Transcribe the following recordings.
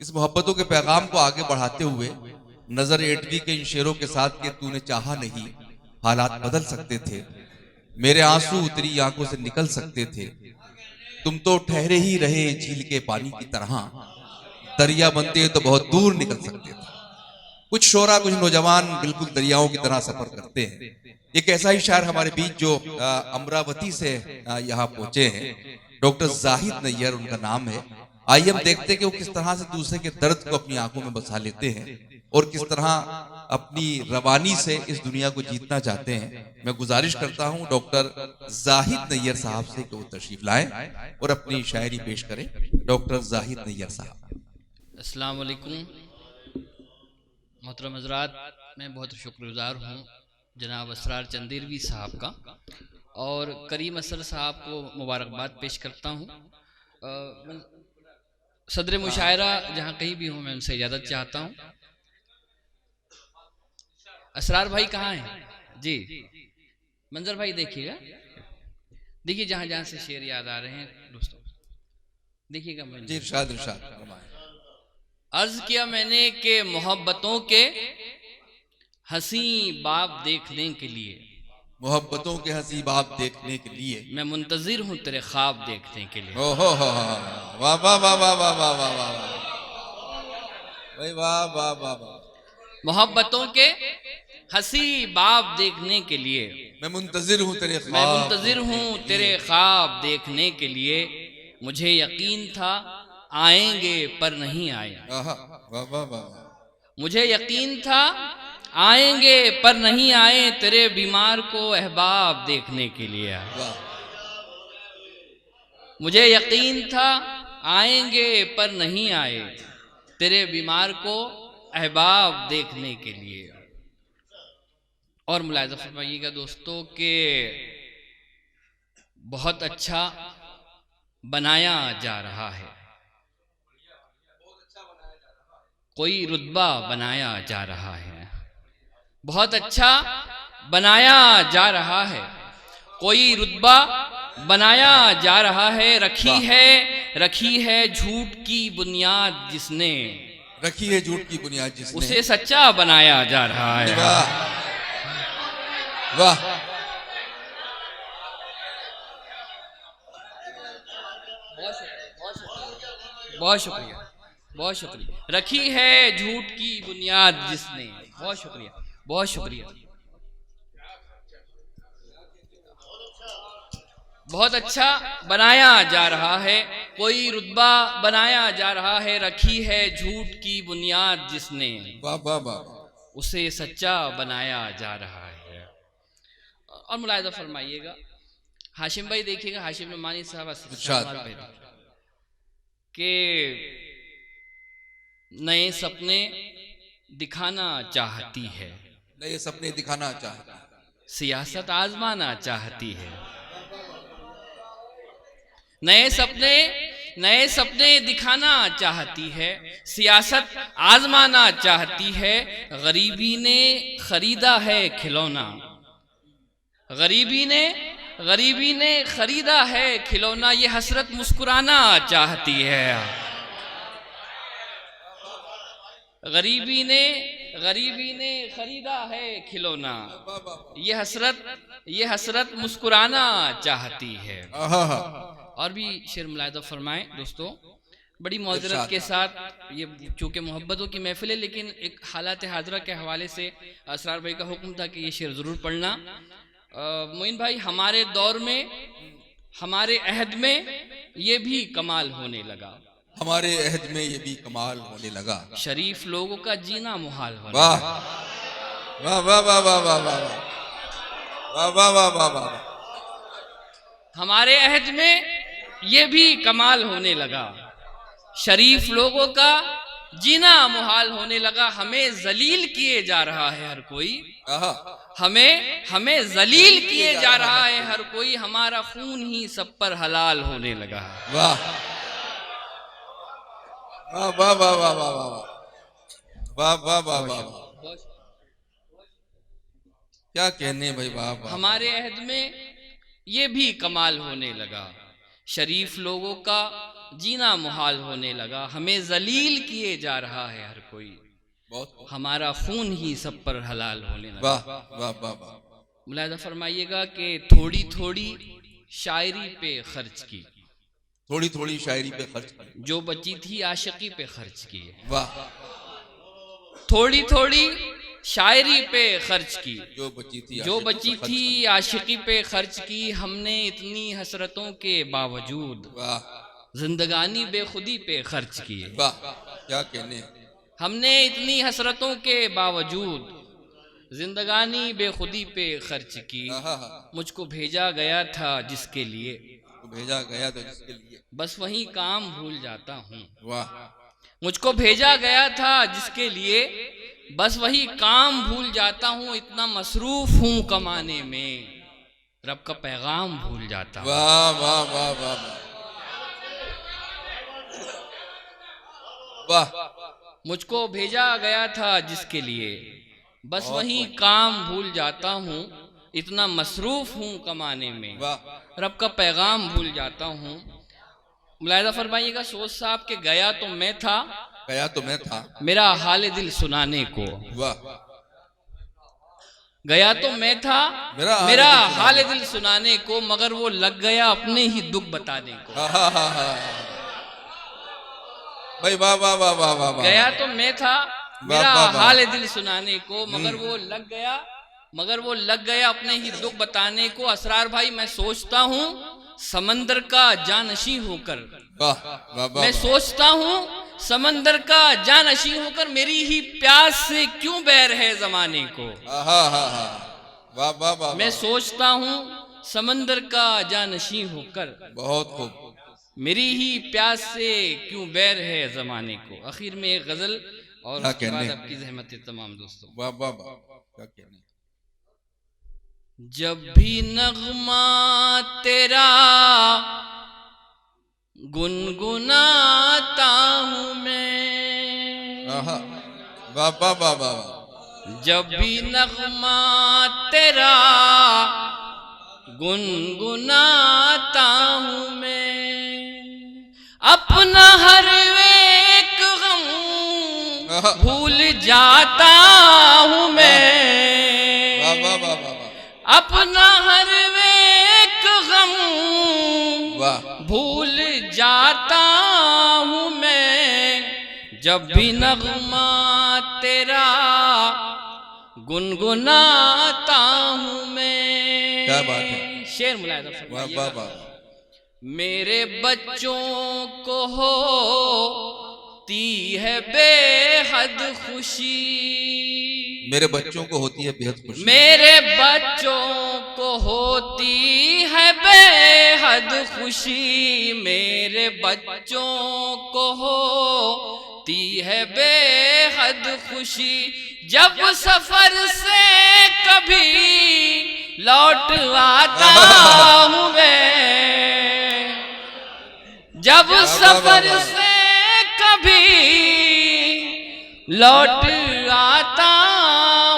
इस मोहब्बतों के पैगाम को आगे बढ़ाते हुए नजर एटवी के इन शेरों के साथ कि तूने चाहा नहीं हालात बदल सकते थे, मेरे आंसू तेरी आंखों से निकल सकते थे, तुम तो ठहरे ही रहे झील के पानी की तरह, दरिया बनते तो बहुत दूर निकल सकते थे। कुछ शोरा कुछ नौजवान बिल्कुल दरियाओं की तरह सफर करते हैं। एक ऐसा ही शायर हमारे बीच जो अमरावती से यहाँ पहुंचे हैं, डॉक्टर जाहिद नैयर उनका नाम है। आइए हम देखते हैं कि वो किस तरह से दूसरे के दर्द को अपनी आंखों में बसा लेते हैं और किस तरह अपनी रवानी से इस दुनिया को जीतना चाहते हैं। मैं गुजारिश करता हूं डॉक्टर जाहिद नैयर साहब से कि वो तशरीफ लाएं और अपनी शायरी पेश करें। डॉक्टर जाहिद नैयर साहब। अस्सलाम वालेकुम मोहतरम हज़रात, मैं बहुत शुक्रगुजार हूँ जनाब असरार चंदेरवी साहब का और करीम असर साहब को मुबारकबाद पेश करता हूँ। सदर मुशायरा जहाँ कहीं भी हूँ मैं उनसे इजाज़त चाहता हूँ। असरार भाई कहाँ हैं जी? मंजर भाई देखिएगा, देखिए जहाँ जहाँ से शेर याद आ रहे हैं दोस्तों, देखिएगा। अर्ज किया मैंने कि मोहब्बतों के हंसी बाब देखने के लिए, मोहब्बतों के हंसी बाब देखने के लिए मैं मुंतजिर हूँ तेरे ख्वाब देखने के लिए। वाह वाह वाह वाह वाह वाह वाह वाह वाह वाह वाह वाह। मोहब्बतों के हंसी बाब देखने के लिए मैं मुंतजिर हूँ तेरे मैं मुंतजिर हूँ तेरे ख्वाब देखने के लिए, मुझे यकीन था आएंगे पर नहीं आए। मुझे यकीन था आएंगे पर नहीं आए, तेरे बीमार को अहबाब देखने के लिए। मुझे यकीन था आएंगे पर नहीं आए, तेरे बीमार को अहबाब देखने के लिए। और मुलाहिज़ा फरमाइएगा दोस्तों कि बहुत अच्छा बनाया जा रहा है, कोई रुतबा बनाया जा रहा है। बहुत अच्छा बनाया जा रहा है, कोई रुतबा बनाया जा रहा है। रखी है झूठ की बुनियाद जिसने, रखी है झूठ की बुनियाद जिसने, उसे सच्चा बनाया जा रहा है। वाह बहुत शुक्रिया, बहुत शुक्रिया। रखी है झूठ की बुनियाद जिसने, बहुत शुक्रिया, बहुत शुक्रिया। बहुत अच्छा बनाया जा रहा है, कोई रुतबा बनाया जा रहा है। रखी है झूठ की बुनियाद जिसने, वाह वाह वाह, उसे सच्चा बनाया जा रहा है। और मुलाहिज़ा फरमाइएगा, हाशिम भाई देखिएगा, हाशिम नुमानी साहब के नए सपने दिखाना चाहती है, नए सपने दिखाना चाहती है, सियासत आजमाना चाहती है। नए सपने दिखाना चाहती है, सियासत आजमाना चाहती है। गरीबी ने खरीदा है खिलौना, गरीबी ने खरीदा है खिलौना, ये हसरत मुस्कुराना चाहती है। गरीबी ने खरीदा है खिलौना, ये हसरत मुस्कुराना चाहती है। और भी शेर मुलाहिज़ा फरमाएं दोस्तों, बड़ी मौजरत के साथ। ये चूँकि मोहब्बतों की महफिल है, लेकिन एक हालात हाजरा के हवाले से असरार भाई का हुक्म था कि ये शेर ज़रूर पढ़ना। मोइन भाई, हमारे दौर में, हमारे अहद में ये भी कमाल होने लगा, हमारे अहद में ये भी कमाल होने लगा, शरीफ लोगों का जीना मुहाल होने वाह लगा। वाह वाह वाह वाह वाह वाह वाह वाह वाह वाह वाह। हमारे अहद में ये भी कमाल होने लगा, शरीफ लोगों का जीना मुहाल होने लगा। हमें जलील किए जा रहा है हर कोई, हमें जलील किए जा रहा है हर कोई, हमारा खून ही सब पर हलाल होने लगा। वाह वाह वाह वाह वाह वाह वाह वाह वाह वाह, क्या कहने भाई, वाह। हमारे अहद में ये भी कमाल होने लगा, शरीफ लोगों का जीना मुहाल होने लगा, हमें जलील किए जा रहा है हर कोई, बहुत हमारा खून ही सब पर हलाल होने लगा। वाह वाह वाह वाह। मुलाहिजा फरमाइएगा कि थोड़ी थोड़ी शायरी पे खर्च की, थोड़ी थोड़ी शायरी पे खर्च की, जो बची थी आशिकी पे खर्च की। वाह। थोड़ी थोड़ी शायरी पे खर्च की, जो बची थी आशिकी पे खर्च की। हमने इतनी हसरतों के बावजूद वाह जिंदगानी बेखुदी पे खर्च की। वाह, क्या कहने। हमने इतनी हसरतों के बावजूद जिंदगानी बेखुदी पे खर्च की। मुझको भेजा गया था जिसके लिए, भेजा गया था जिसके लिए, बस वही काम भूल जाता हूँ। वाह। मुझको भेजा गया था जिसके लिए, बस वही काम भूल जाता हूँ। इतना मसरूफ हूँ कमाने में, रब का पैगाम भूल जाता हूँ। वाह वाह वाह वाह वाह। मुझको भेजा गया था जिसके लिए, बस वही काम भूल जाता हूँ। इतना मसरूफ हूँ कमाने में, रब का पैगाम भूल जाता हूँ। मुलाहिजा फरमाइएगा, सोच साहब के गया तो मैं था, मेरा हाल दिल सुनाने को। वाह। गया तो मैं था, मेरा हाल दिल सुनाने को, मगर वो लग गया अपने ही दुख बताने को। भाई वाह वाह वाह वाह वाह। गया तो मैं था, मेरा हाल दिल सुनाने को, मगर वो लग गया अपने ही दुख बताने को। असरार भाई, मैं सोचता हूँ समंदर का जानशी होकर, मैं सोचता हूँ समंदर का जानशी होकर, मेरी ही प्यास से क्यों बैर है जमाने को। मैं सोचता हूँ समंदर का जानशी होकर, बहुत खूब, मेरी ही प्यास से क्यों बैर है जमाने को। आखिर में एक गजल और उसके बाद आपकी ज़हमत तमाम दोस्तों। वाह वाह वाह, क्या कहने। जब भी नगमा तेरा गुनगुनाता हूँ मैं, वाह वाह वाह वाह। जब भी नगमा तेरा गुनगुनाता हूँ मैं, अपना हर एक गम भूल जाता हूँ मैं। वाह वाह वाह, अपना हर एक गम भूल जाता हूँ मैं, जब भी नगमा तेरा गुनगुनाता हूँ मैं। क्या बात है, शेर मुलाहिजा फरमाइएगा। वाह वाह। मेरे बच्चों को होती है बेहद खुशी, मेरे बच्चों को होती है बेहद खुशी, मेरे बच्चों को होती है बेहद खुशी, मेरे बच्चों को होती है बेहद खुशी। जब सफर से कभी लौट आता हूँ मैं, जब सफर से कभी लौट आता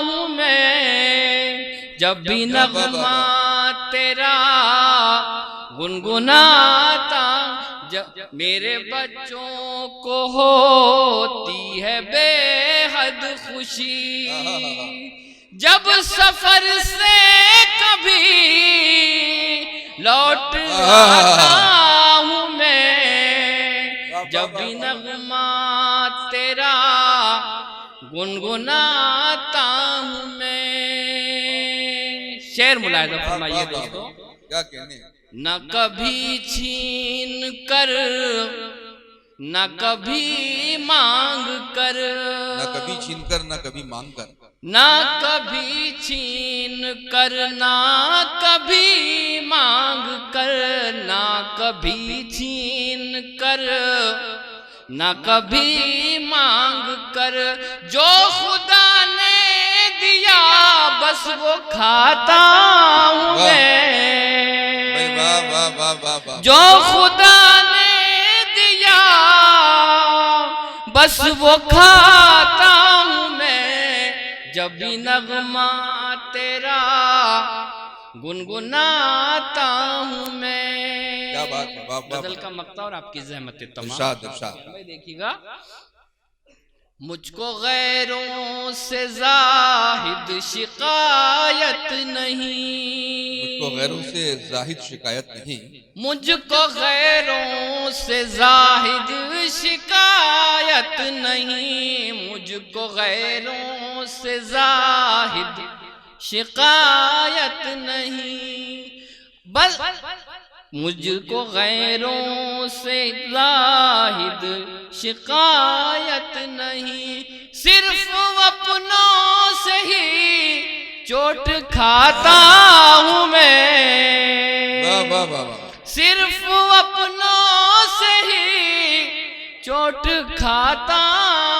हूँ मैं, जब भी नगमा तेरा गुनगुनाता, जब मेरे बच्चों को होती है बेहद खुशी। जब सफर से कभी लौट आता हूँ मैं, जब भी नगमा तेरा गुनगुनाता हूँ मैं। शेर मुलाहिजा फरमाइए दोस्तों, क्या कहने। न कभी छीन कर, न कभी मांग कर, न कभी छीन कर, न कभी मांग कर, न कभी छीन कर, ना कभी मांग कर, ना कभी छीन कर, ना कभी मांग कर, जो खुदा ने दिया बस वो खाता हूँ मैं। वाह वाह वाह वाह। जो खुदा ने दिया बस वो खाता हूँ मैं, जब भी नगमा तेरा गुनगुनाता हूँ मैं। क्या बात है, वाह, वाह, गजल वाह। का मक्ता और आपकी जहमत तमाम। इरशाद, इरशाद। भाई देखिएगा, मुझको गैरों से जाहिद शिकायत नहीं, मुझको गैरों से जाहिद शिकायत नहीं, मुझको गैरों से जाहिद शिकायत नहीं, मुझको गैरों से जाहिद शिकायत नहीं, बस मुझको गैरों से जाहिद शिकायत नहीं, सिर्फ अपनों से ही चोट खाता हूँ मैं, वाह वाह वाह वाह। सिर्फ अपनों से ही चोट खाता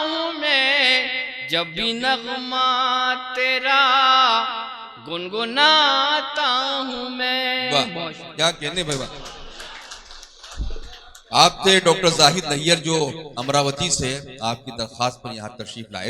हूँ मैं, जब भी नगमा तेरा गुनगुनाता हूँ मैं। वाह, क्या कहने भाई, वाह। आप थे डॉक्टर जाहिद नैयर जो अमरावती से आपकी दरख्वास्त पर यहाँ तशरीफ लाए।